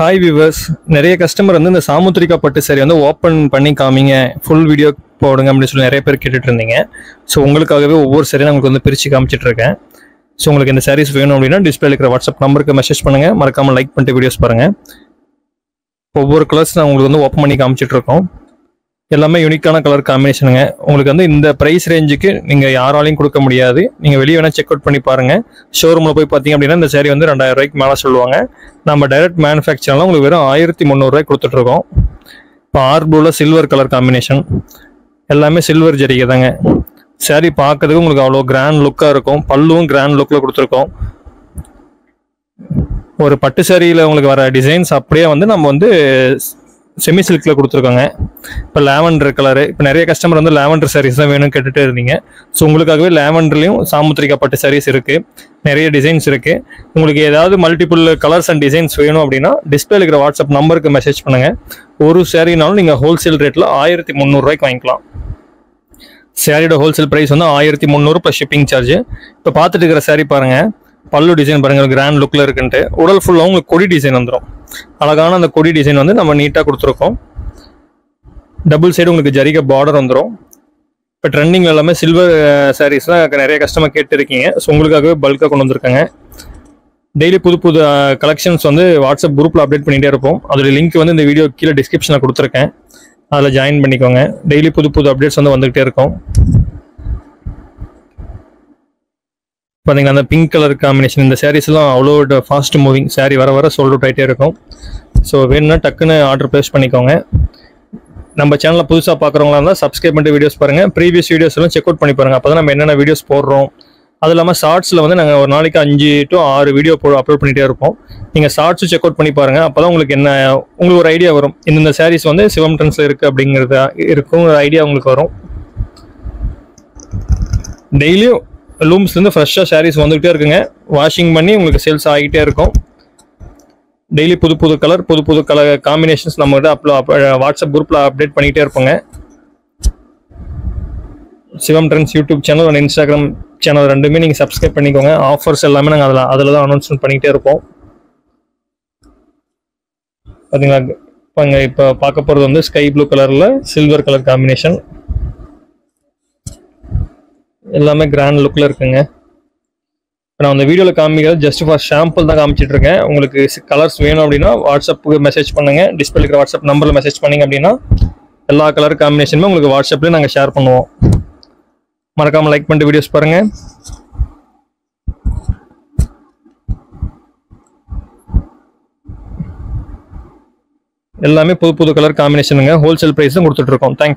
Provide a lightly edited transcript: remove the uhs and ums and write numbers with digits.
Hi viewers, நிறைய customer வந்து இந்த சாமுத்திரிகா பட்டு சாரி வந்து ஓப்பன் பண்ணி காமிங்க, ஃபுல் வீடியோ போடுங்க அப்படின்னு சொல்லி நிறைய பேர் கேட்டுட்டு இருந்தீங்க. ஸோ உங்களுக்காகவே ஒவ்வொரு சாரியும் நான் உங்களுக்கு வந்து பிரித்து காமிச்சிட்டு இருக்கேன். ஸோ உங்களுக்கு இந்த சாரீஸ் வேணும் அப்படின்னா டிஸ்பிளே இருக்கிற வாட்ஸ்அப் நம்பருக்கு மெசேஜ் பண்ணுங்கள். மறக்காமல் லைக் பண்ணிட்டு வீடியோஸ் பாருங்கள். ஒவ்வொரு கலர்ஸ் நான் உங்களுக்கு வந்து ஓப்பன் பண்ணி காமிச்சிட்டு இருக்கோம். எல்லாமே யூனிக்கான கலர் காம்பினேஷனுங்க. உங்களுக்கு வந்து இந்த ப்ரைஸ் ரேஞ்சுக்கு நீங்கள் யாராலையும் கொடுக்க முடியாது. நீங்கள் வெளியே வேணால் செக் அவுட் பண்ணி பாருங்கள். ஷோரூமில் போய் பார்த்தீங்க அப்படின்னா இந்த சாரி வந்து 2000 ரூபாய்க்கு மேலே சொல்லுவாங்க. நம்ம டைரக்ட் மேனுஃபேக்சர்லாம் உங்களுக்கு வெறும் 1300 ரூபாய்க்கு கொடுத்துட்ருக்கோம். இப்போ ப்ளூவில் சில்வர் கலர் காம்பினேஷன், எல்லாமே சில்வர் ஜரிகை தாங்க. சாரி பார்க்கறதுக்கு உங்களுக்கு அவ்வளோ கிராண்ட் லுக்காக இருக்கும். பல்லுவும் கிராண்ட் லுக்கில் கொடுத்துருக்கோம். ஒரு பட்டு சாரியில் உங்களுக்கு வர டிசைன்ஸ் அப்படியே வந்து நம்ம வந்து செமி சில்கில் கொடுத்துருக்கோங்க. இப்போ லேவண்டர் கலரு, இப்போ நிறைய கஸ்டமர் வந்து லேவண்டர் சாரீஸ் தான் வேணும்னு கேட்டுகிட்டே இருந்தீங்க. ஸோ உங்களுக்காகவே லேவண்டர்லேயும் சாமுத்திரிகா பட்டு சாரீஸ் இருக்குது, நிறைய டிசைன்ஸ் இருக்குது. உங்களுக்கு ஏதாவது மல்டிபிள் கலர்ஸ் அண்ட் டிசைன்ஸ் வேணும் அப்படின்னா டிஸ்பிளே இருக்கிற வாட்ஸ்அப் நம்பருக்கு மெசேஜ் பண்ணுங்கள். ஒரு சாரினாலும் நீங்கள் ஹோல்சேல் ரேட்டில் 1300 ரூபாய்க்கு வாங்கிக்கலாம். சாரியோட ஹோல்சேல் ப்ரைஸ் வந்து 1300 ப்ளஸ் ஷிப்பிங் சார்ஜ். இப்போ பார்த்துட்டு இருக்கிற சாரி பாருங்கள், பல்லு டிசைன் பாருங்கள், கிராண்ட் லுக்கில் இருக்குன்ட்டு. உடல் ஃபுல்லாக உங்களுக்கு கொடி டிசைன் வந்துடும். அழகான அந்த கொடி டிசைன் வந்து நம்ம நீட்டாக கொடுத்துருக்கோம். டபுள் சைடு உங்களுக்கு ஜரிகை பார்டர் வந்துடும். இப்போ ட்ரெண்டிங் எல்லாமே சில்வர் சாரீஸ்லாம் நிறைய கஸ்டமர் கேட்டுருக்கீங்க. ஸோ உங்களுக்காகவே பல்காக கொண்டு வந்திருக்காங்க. டெய்லி புது புது கலெக்ஷன்ஸ் வந்து வாட்ஸ்அப் குரூப்பில் அப்டேட் பண்ணிகிட்டே இருப்போம். அதோட லிங்க் வந்து இந்த வீடியோ கீழே டிஸ்கிரிப்ஷனில் கொடுத்துருக்கேன். அதில் ஜாயின் பண்ணிக்கோங்க. டெய்லி புது புது அப்டேட்ஸ் வந்து வந்துகிட்டே இருக்கும். பார்த்தீங்கன்னா அந்த பிங்க் கலர் காம்பினேஷன், இந்த சாரீஸ்லாம் அவ்வளோ ஃபாஸ்ட் மூவிங் சாரீ, வர வர சோல்ட் அவுட் ஆகிட்டே இருக்கும். ஸோ வேணும்னா டக்குன்னு ஆர்டர் ப்ளேஸ் பண்ணிக்கோங்க. நம்ம சேனலில் புதுசாக பார்க்குறவங்களா இருந்தால் சப்ஸ்கிரைப் பண்ணிட்டு வீடியோஸ் பாருங்கள். ப்ரீவியஸ் வீடியோஸ் எல்லாம் செக் அவுட் பண்ணி பாருங்கள். அப்போ தான் நம்ம என்னென்ன வீடியோஸ் போடுறோம். அது இல்லாமல் ஷார்ட்ஸில் வந்து நாங்கள் ஒரு நாளைக்கு 5 to 6 வீடியோ அப்லோட் பண்ணிகிட்டே இருப்போம். நீங்கள் ஷார்ட்ஸும் செக் அவுட் பண்ணி பாருங்கள். அப்போ தான் உங்களுக்கு ஒரு ஐடியா வரும். இந்த சாரீஸ் வந்து சிவம் ட்ரெண்ட்ஸில் இருக்குது அப்படிங்கிறது இருக்கும், ஒரு ஐடியா உங்களுக்கு வரும். டெய்லியும் லூம்ஸ்லேருந்து ஃப்ரெஷ்ஷாக சாரீஸ் வந்துகிட்டே இருக்குங்க. வாஷிங் பண்ணி உங்களுக்கு சேல்ஸ் ஆகிட்டே இருக்கும். டெய்லி புது புது கலர் காம்பினேஷன்ஸ் நம்மகிட்ட வாட்ஸ்அப் குரூப்பில் அப்டேட் பண்ணிகிட்டே இருப்போங்க. Shivam trends YouTube channel and Instagram channel ரெண்டுமே நீங்கள் சப்ஸ்கிரைப் பண்ணிக்கோங்க. ஆஃபர்ஸ் எல்லாமே நாங்கள் அதில் தான் அனௌன்ஸ்மெண்ட் பண்ணிகிட்டே இருப்போம். பார்த்தீங்களா, இப்போ பார்க்க போகிறது வந்து ஸ்கை ப்ளூ கலரில் சில்வர் கலர் காம்பினேஷன், எல்லாமே கிராண்ட் லுக்கில் இருக்குங்க. இப்போ நான் அந்த வீடியோவில் காமிக்கிறது ஜஸ்ட் ஃபார் ஷாம்பிள் தான் காமிச்சிட்டு இருக்கேன். உங்களுக்கு கலர்ஸ் வேணும் அப்படின்னா வாட்ஸ்அப்புக்கு மெசேஜ் பண்ணுங்கள். டிஸ்பிளே இருக்கிற வாட்ஸ்அப் நம்பரில் மெசேஜ் பண்ணிங்க அப்படின்னா எல்லா கலர் காம்பினேஷனுமே உங்களுக்கு வாட்ஸ்அப்லேயே நாங்கள் ஷேர் பண்ணுவோம். மறக்காமல் லைக் பண்ணிட்டு வீடியோஸ் பாருங்கள். எல்லாமே புது புது கலர் காம்பினேஷனுங்க. ஹோல்சேல் ப்ரைஸும் கொடுத்துட்ருக்கோம். தேங்க்ஸ்.